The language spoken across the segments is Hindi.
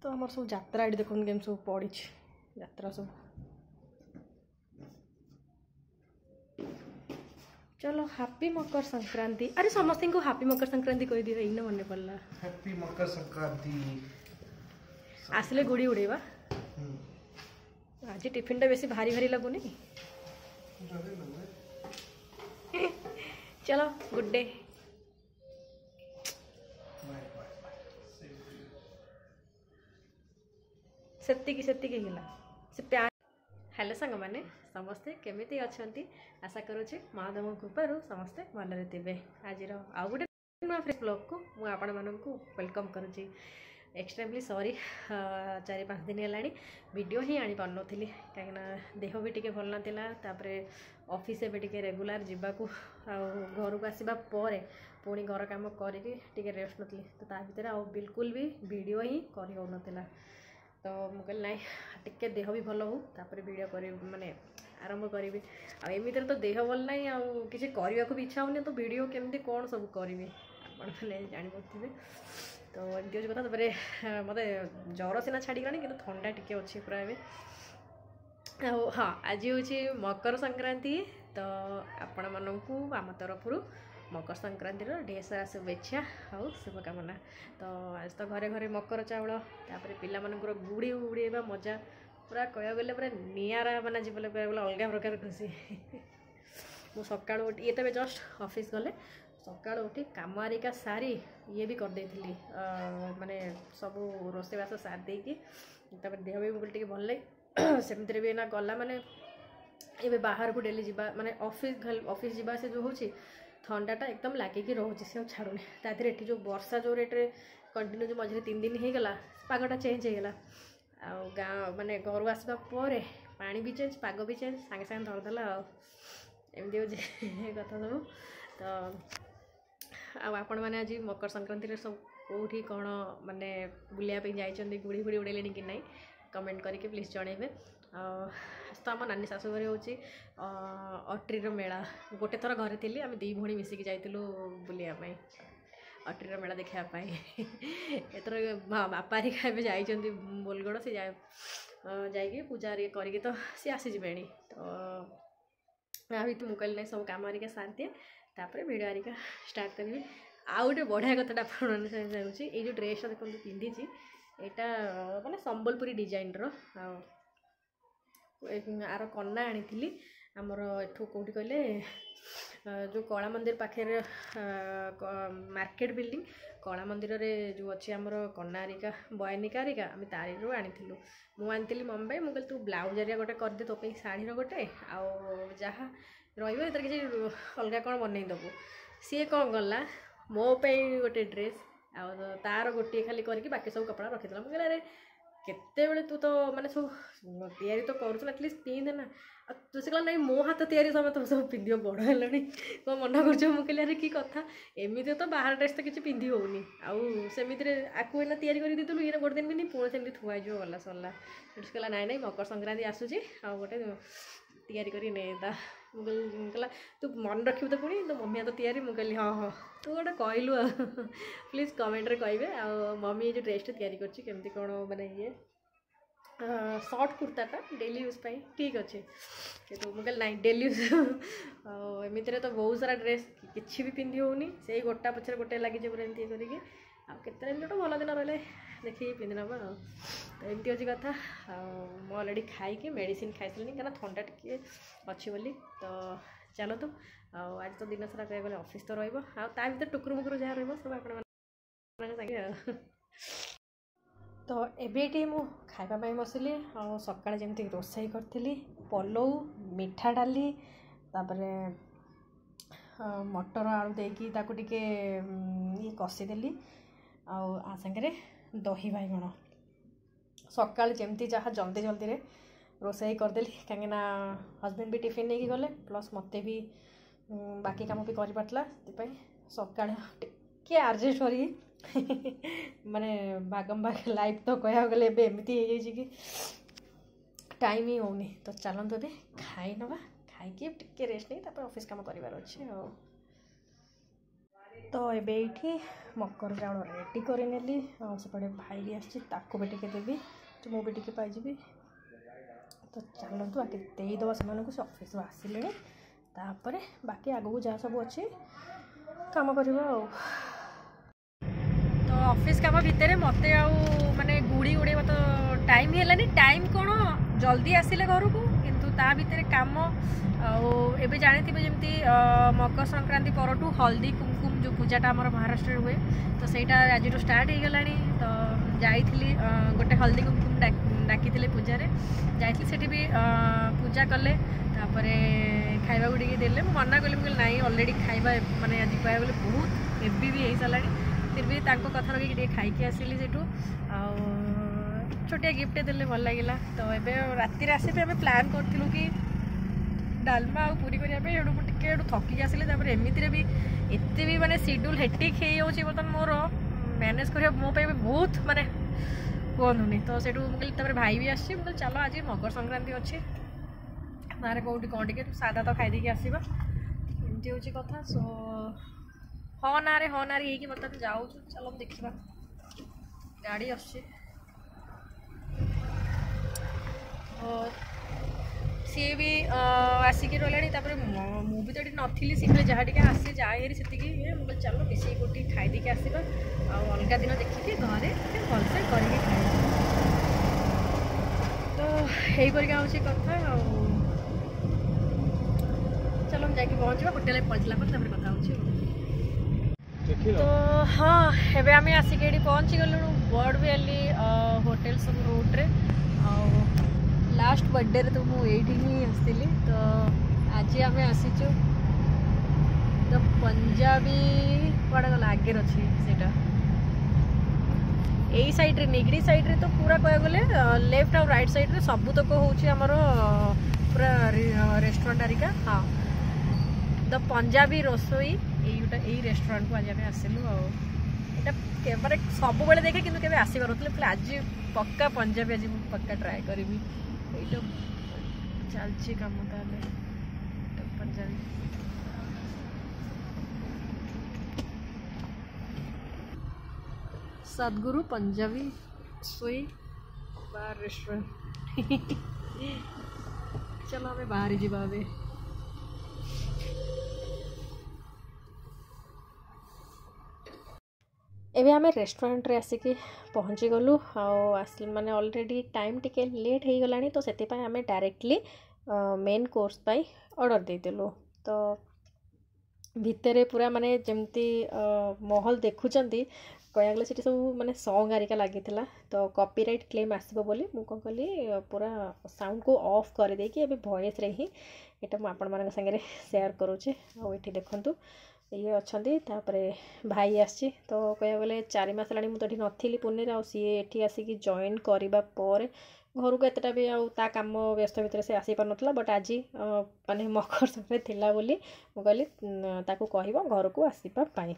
तो आम सब यात्रा ये देखो केम सब पड़ी यात्रा सब। चलो हैप्पी मकर संक्रांति। अरे समस्त को हैप्पी मकर संक्रांति कह दिए इन मन पड़ा। हैप्पी मकर संक्रांति। आसले गुड़ी उड़ेबा। आज टिफिन टा बेसी भारी भारी लगुनि। चलो गुड डे। सेतिकी सेतिकी गला से प्यार। हेलो सांग मैंने समस्ते केमिति अछंती। आशा करुचे महादेव कृपारू समस्ते भलरे थे। आज आउ गोटे नुआ फ्रेश ब्लॉग को मुझे आपण मानक वेलकम करुच्ची। एक्सट्रीमली सॉरी 4-5 दिन है वीडियो ही आनी पार नी कहीं देह भी टे भल नाला। ऑफिस एवं टे रेगुलर जावाक घर को आसवा पुणी घर कम करके रेस्ट नी तो ता भर बिल्कुल भी वीडियो ही कर हो नाला। तो मुझे ना टे देह भी भल हो तापर वीडियो कर माने आरंभ करी। आमती तो देह भल ना किसी करने को भी इच्छा होनी तो वीडियो केमती कौन सब करी आपने जानीपे। तो एमती हूँ कथा। मत ज्वर सीना छाड़गलानी कि थंडा टी अच्छी पूरा एवं। हाँ आज हूँ मकर संक्रांति। तो आपण मानक आम तरफ मकर संक्रांति ढेर सारा शुभेच्छा और शुभकामना। तो आज तो घरे घरे मकर चाउल तापर पिला मानकर गुड़ी उड़ेबा मजा पूरा कह गले पूरा निरा माना जीवन कह गले अलग प्रकार खुशी। मु सका उठी ये तो जस्ट ऑफिस गले सका उठी काम आरिका सारी ये भी करदे माने सब रोषेबास सार देकी देह भी मुझे टे भल लगे। सेमती भी ना गला माने ये बाहर को डेली जावा माने ऑफिस जावा से जो होची थंडाटा एकदम लगिकी रोचे से छाड़ूनी। तादेह ये जो वर्षा जो रेट्रे कंटिन्यू जो मझे 3 दिन होगा पागटा चेंज होगा गाँ माने घर आसवा पानी भी चेंज पाग भी चेंज सांगे सांगे धरदेला एमती हूँ कथा सब। तो आपण मैंने आज मकर संक्रांति सब कौटी कौन माने बुलायापी जाइए गुड़ी गुड़ी उड़ेले कि ना कमेंट करके प्लीज जनइबे। तो आम नानी शाशुघर हूँ अट्रीर मेला गोटे थर घरे थी आम 2 भौणी मिसिकी जाइलु बुलायापी अट्रीर मेला देखापी। एथर बापा रिका जाइए बोलगड़ से जाइए पूजा करके तो सी आसीजे। तो तो मुझे ना सब कम आरिका सार दिए तापर भिडियो आरिका स्टार्ट करी। आउ गोटे बढ़िया कथा आपड़ी ये जो ड्रेस देखो पिंधि यहाँ माने संबलपुरी डिजाइन आर कन्ना आनी आमर एठू कौटी कहले जो कला मंदिर पाखे मार्केट बिल्डिंग कला मंदिर रे जो अच्छी आमर कन्नारिका बयानिका आरिका आम तारी आनी मुझे मम्मी मुझे तू ब्लाउज आरिया गोटे करदे तो शाढ़ी गोटे आउ जहाँ रही किसी अलग कौन बनईदेबू सी कौन गला मोपाई गोटे ड्रेस आ तार गोटे खाली करके बाकी सब कपड़ा रखीदेला। मुझे अरे केते बेले तू तो माने सब तैयारी तो करूँ एटलिस्ट पिंधे ना तू से कहला नहीं मो हाथ तैयारी समय तुम सब पिंध बड़ है कौन मना कर मुझे अरे कि कथा एमती तो बाहर ड्रेस तो किसी पिंधि होनी आमती आपको एना तैयारी कर देलु ये गोटे दिन भी पुणी सेमती थुआई गला सरला कहला नाई नाई मकर संक्रांति आसूची आ गोटे तैयारी करी नेता कहला तू मन रखी तो पुणी तो मम्मी तो तैयारी मुझे कहली हाँ हाँ तू गोटे कहलु प्लीज कमेंट रे कहे आ मम्मी ये ड्रेस तैयारी करमती कौन माने ये शॉर्ट कुर्ताटा डेली यूज पाई ठीक अच्छे कि मुझे ना डेली यूज एमती तो बहुत सारा ड्रेस किसी भी पिंधि होनी से गोटा पछे गोटे लगे पूरा एमती करके आते गोटे भल दिन रही देखिए पिंधि नवा। तो एमती अच्छी कथा मुझे अलरेडी खाई मेडिसिन खाई कहीं थंडा टे अच्छी बोली। तो चलो तो आज तो दिन सारा कह गले ऑफिस तो रही टुकुर मुकुर जहाँ रही सब आप। तो एबेटी मु खाइबा बसिली और सकाଳେ जमती रोसई करी पलौ मिठा डाली तापरे मटर आलू देकी ताकू टिके ये कषिदेली आ संगे दही बाइगण सकाଳେ जमती जहाँ जल्दी जल्दी रे रोसई करदेली कहीं हजबैंड भी टिफिन नहीं गले प्लस मते भी बाकी काम भी कर पार्ला सकाଳେ टिके एडजस्ट करी माने भागम भाग लाइफ तो कह गले एमती कि टाइम ही होनी। तो चलते अभी खाई नवा खाई टिके रेस्ट नहीं ऑफिस काम करार अच्छे। तो ये मकर चाउल रेडी करनेली सेपटे भाई भी आसको भी टे देवी तो मुझे टे पाइबी तो चलतु बाकी देदेव से ऑफिस आसिले तापर बाकी आगू जहाँ सब अच्छे कम कर तो ऑफिस काम भितर मत माने गुड़ी उड़े तो टाइम है टाइम कौन जल्दी आसिले घर को किंतु ता भितर काम एबे जानी जमी मकर संक्रांति परठू हल्दी कुमकुम जो पूजाटा आम महाराष्ट्र हुए तो सहीटा आज स्टार्ट हो गला तो जाइली गोटे हल्दी कुमकुम डाकी पूजा जाइली सेठी भी पूजा कले तापर खाइबा टे देले मना कली मुझे ना ऑलरेडी खाइबा माने आज कह गले बहुत हेवी भी हो सारा फिर भी कथा रखी खाई आसिली से छोटिया गिफ्ट देले भल लगे तो ये राति आसे आम प्लान करूँ कि डालमा आ पूरी करने थकी आसिले एमती भी एत भी माने शेड्यूल हेक्टिक हो बर्तमान मोर मैनेज कर बहुत माने कहूनी तो से मुझे भाई भी आसी मुझे चलो आज मकर संक्रांति अच्छे मारे कौटी कौन टे सादा तो खाईदे आसवा एमती हूँ कथा सो हाँ ना ये बर्तमान जाऊँ चलो देखा गाड़ी आस सी भी आसिक रहा मुझे तो ये नी सी जहाँ टे आसे जाए से मुझे चलो मिसे गोटी खाईदे आसवा अलग दिन देखिए घरे भलसे करके खाए तो यहीपर हूँ कथा चलो हम जाकि पहुँचा होटेल पहुँचला कथा तो हाँ एवं आम आसिक ये पहुँची गलु बर्ड वैली होटेल सब रोड्रे लास्ट बर्थडे तो मुझे ही आसती तो आज आम आसीचु तो पंजाबी कड़ा गला आगे अच्छी सेटा यही सैड्रे निगड़ी सैड्रे तो पूरा कह गले लेफ्ट आउ राइट सैड्रे सबूतक होमर पूरा रेस्टोरेंट हरिका हाँ द पंजाबी रसोई यही रेस्टोरेंट को आज आम आसलु आटा माने सब बेले देखे कि आसी पारे आज पक्का पंजाबी आज पक्का ट्राए करी ये चलती कम पंजाबी सदगुरु पंजाबी सोई बार रेस्टोरेंट चलो हमें बाहर ही जावा एबे आम रेस्टोरेंट रे आसिक पहुँची गलु माने ऑलरेडी टाइम टिके लेट हो गलानी तो से आम डायरेक्टली मेन कोर्स पाई ऑर्डर देदेलु तो भितर पूरा माने जमती महल देखुंट कह गले सब माने सॉन्ग आरिका लगी तो कॉपीराइट क्लेम आसब बोली मु कौन कली पूरा साउंड को ऑफ कर देकी एबे वॉइस रे ही एटा मु आपण मानक संगे शेयर करूचे आ एठी देखंतु ये अच्छा भाई आसी तो कह गले 4 मास है मुझे नी पुणे सी एठी आसिक जॉइन करने पर घर को एतटा भी आ काम व्यस्त भितर से आसी पार नाला बट आज माने मकर संक्रांति थिला बोली मुझे ताकू कहब घर को आसवाई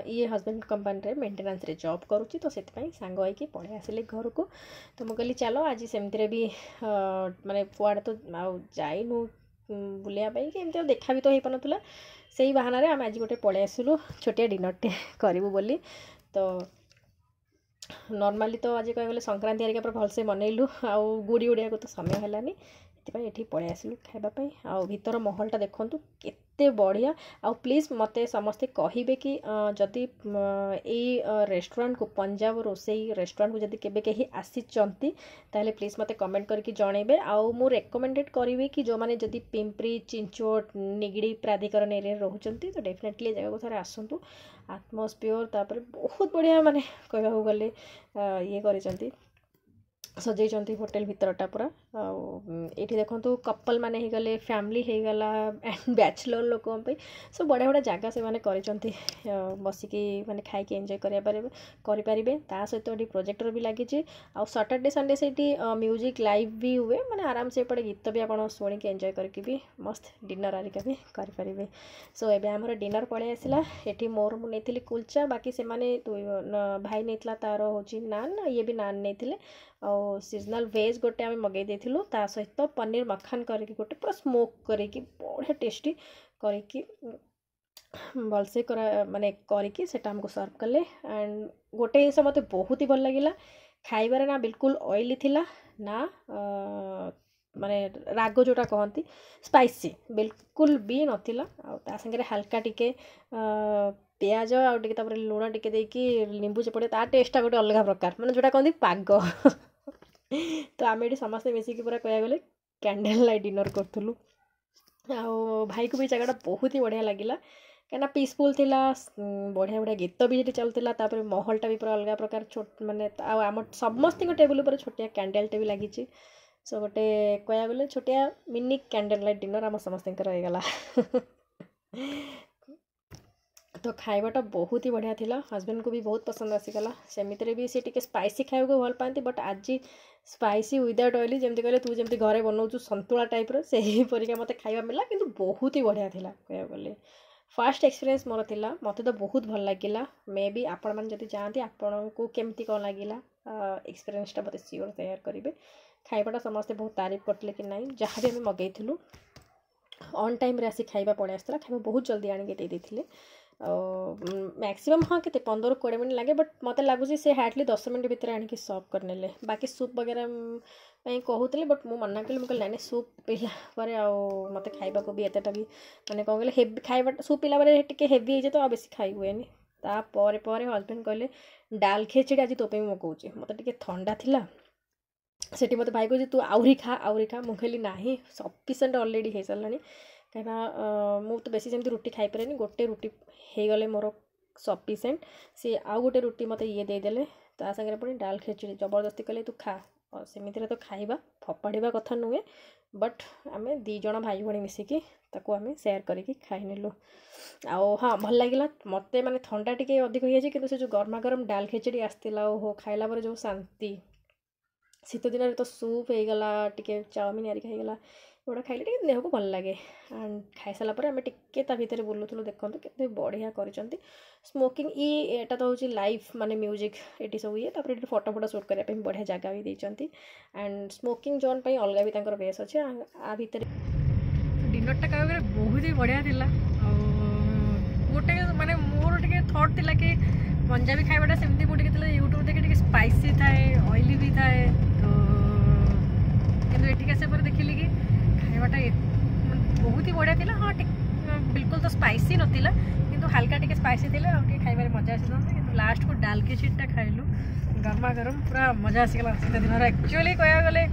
ये हस्बैंड कंपनी रे मेंटेनेंस रे जॉब करुच्ची तो से सांग होगी पढ़े आसिले घर को तो मुझे कहली चलो आज सेमती भी माने कुआड़े तो जाइनु बुलिया कि देखा भी तो हो पार ना से बाहाना आम आज गोटे पलि आसलु छोटिया डिनरटे करूँ बोली तो नॉर्मली तो आज कह गले संक्रांति हरिका भलसे मनइलु आउ गुड़ी उड़िया को तो समय है ये पलि आसलु खाइबापी आउ भीतर महलटा देखंतु केते बढ़िया आउ प्लीज मते समस्ते कहिबे कि जदि ए रेस्टोरेंट को पंजाब रोसई रेस्टोरेंट को जदि केबे केही आसीचंती ताले प्लीज मते कमेंट करके जणेबे आउ मु रेकमेंडेड करिवे कि जो माने जदि पिंपरी चिंचोट निगड़ी प्राधिकरण एरिया रहउचंती तो डेफिनेटली जगह को थोड़े आसंतु आत्मोस्फियर तापर बहुत बढ़िया माने कहबा गले ये करिसंती सजाई होटेल भितरटा पूरा ये देखो कपल माने ही गले फैमिली हो गला एंड बैचलर लोक सब बढ़िया बढ़िया जगह से माने करिसंती बसिकी माने खाई एंजॉय करें ता सहित ये प्रोजेक्टर भी लगी आ सैटरडे संडे से म्यूजिक लाइव भी हुए माने आराम से एपटे गीत भी आप शुणिक एंजॉय करके भी मस्त डिनर आरिका भी करें सो एबे हमर डिनर पड़े आसला ये मोर मु नहीं कुलचा बाकी से माने भाई नहीं तार हूँ नान ये भी नान नहीं और सीजनल वेज गोटे आम मगई देथिलु ता सहित पनीर मखान करके गोटे पूरा स्मोक करके बढ़िया टेस्टी करके भलसे माने करके सेटा हमको सर्व कले एंड गोटे जिनस मत बहुत ही भल लगे खाइबार ना बिल्कुल ऑयली थिला ना माने राग जोटा कहती स्पाइसी बिल्कुल भी नथिला आ संगे हल्का टिके प्याज आउ टिके तापर लुण टिके देकी नींबू चपड़े ता टेस्टा गोटे अलग प्रकार माने जोटा कहती पाग तो आम ये समस्ते मिसिकी पूरा कह गले कैंडल लाइट डिनर करूँ आ भाई को भी जगह बहुत ही बढ़िया लगिला कहीं पीसफुल थिला बढ़िया बढ़िया गीत भी ये चलता महलटा भी पूरा अलग प्रकार छोट माने आम समस्त टेबुल पर छोटिया कैंडलटे भी लगी सो गोटे कह गले छोटिया मिनी कैंडल लाइट डिनर आम समस्त रहीगला तो खाइबाटा बहुत ही बढ़िया थिला हस्बैंड को भी बहुत पसंद आसीगला सेमिति भी सी टिके स्पाइसी खाइबा को भल पाती बट आज स्पाइसी विदाउट ऑयली जमती कहले तू जमती घरे बनाऊँ संतुला टाइप्र से परिका मत खाइबा मिला किंतु बहुत ही बढ़िया थिला कह गले फर्स्ट एक्सपीरियंस मोर थिला मते तो बहुत भल लगिला मे बी आपण मैंने जब जाती आपण को केमती कौन लगिला एक्सपीरियंसटा मत सियोर शेयर करेंगे खाइबाटा समस्ते बहुत तारीफ करते कि ना जहाँ भी आम मगेलु ऑन टाइम रे आसी खाइबा पड़े आसला खाइबा बहुत जल्दी आनिके देते मैक्सिमम हाँ के 15-20 मिनट लगे बट मत लगुच से हार्डली 10 मिनट भितर आनिक सर्व करने बाकी सूप वगैरह कहते बट मुझे मना कली मुझे ना सूप पीला मत खाइबा भी एतटा भी मैंने कौन कहले हेवी खाइबा सूप पीला टे हेवी हो तो बेसी खाई हुए तापर हस्बैंड कहले डाल खेचड़ी आज तो मगाऊे मत टे ठंडा थिला सेठी मत भाई कहे तू आउरी खा मुझे ना सफिसीयंट ऑलरेडी हो सारा कहीं मु तो बेसी जमी रुटी खाई पारे गोटे रुटी हो गले मोर सफिसीयंट सी आउ गोटे रुटी मत ये देदेले ता सागर पुणी डाल खेचड़ी जबरदस्ती कले तू खा सेमिति तो खाइबा फपाड़ा कथा नुहे बट आम 2 जण भाई भाई मिसिकी ताको आम सेयार करके खाई नेलु आउ हाँ भल लगे मत माने ठंडा टी अधिक हो जाए कि जो गरमा गरम डाल खेचड़ी आसला ओहो खाइला पर जो शांति शीत दिन तो सूप हो गला टिके चाउमिन यारिका होगला एगुड़ा खाइले टे देह को भल लगे एंड खाई सारापर आम टे भितर बुलूलु देखते के बढ़िया कर स्मोकिंग एटा तो हूँ लाइव माने म्यूजिक ये सब ये फोटो फोटो शूट करने बढ़िया जगह भी देती एंड स्मोकिंग जोन पर अलग भी बेस अच्छे आ भितर डिनरटा कह बहुत ही बढ़िया थिला गोटे माने मोर टे थॉट थिला कि पंजाबी खाइबाटा सेमती मुझे यूट्यूब देखे स्पाइसी थाए ऑयली भी थाए तो किंतु एठिक आसे पर देखिली कि खाइबाटा बहुत ही बढ़िया थिला हाँ बिल्कुल तो स्पाइसी नथिला किंतु हल्का टिके स्पाइसी थिला खाइबार मजा आसी किंतु लास्ट को डाल के चिट्टा खाइलु गरमा गरम पूरा मजा आसीगला शीत दिन एक्चुअली कह गले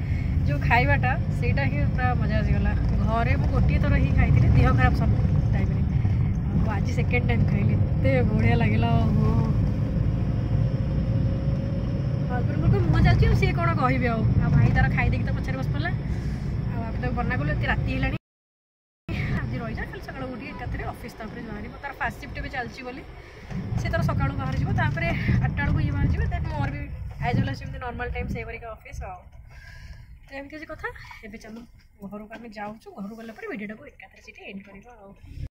जो खाइबाटा सेटा ही पूरा मजा आसीगला घरे मुझे गोटे थर ही खाई देह खराब सब टाइम आज सेकेंड टाइम खाइली एत बढ़िया लगे हस्बैंड को मुझे चलती सी कौन कह भाई तार खाईदे तो पचार बस पड़ा आप बना कलु ये राति है आज रही जा कल सका उठी एक ऑफिस बाहर तार फास्ट शिफ्ट भी चलती बोली सी तार सका बाहर जापर 8टा बेलू ये बाहर जाए देन मोर भी as well as normal time से ऑफिस एमती कथा ए चलो घर को आम जाऊँ घर गला भिडियो को एकाथरे एंड करवा।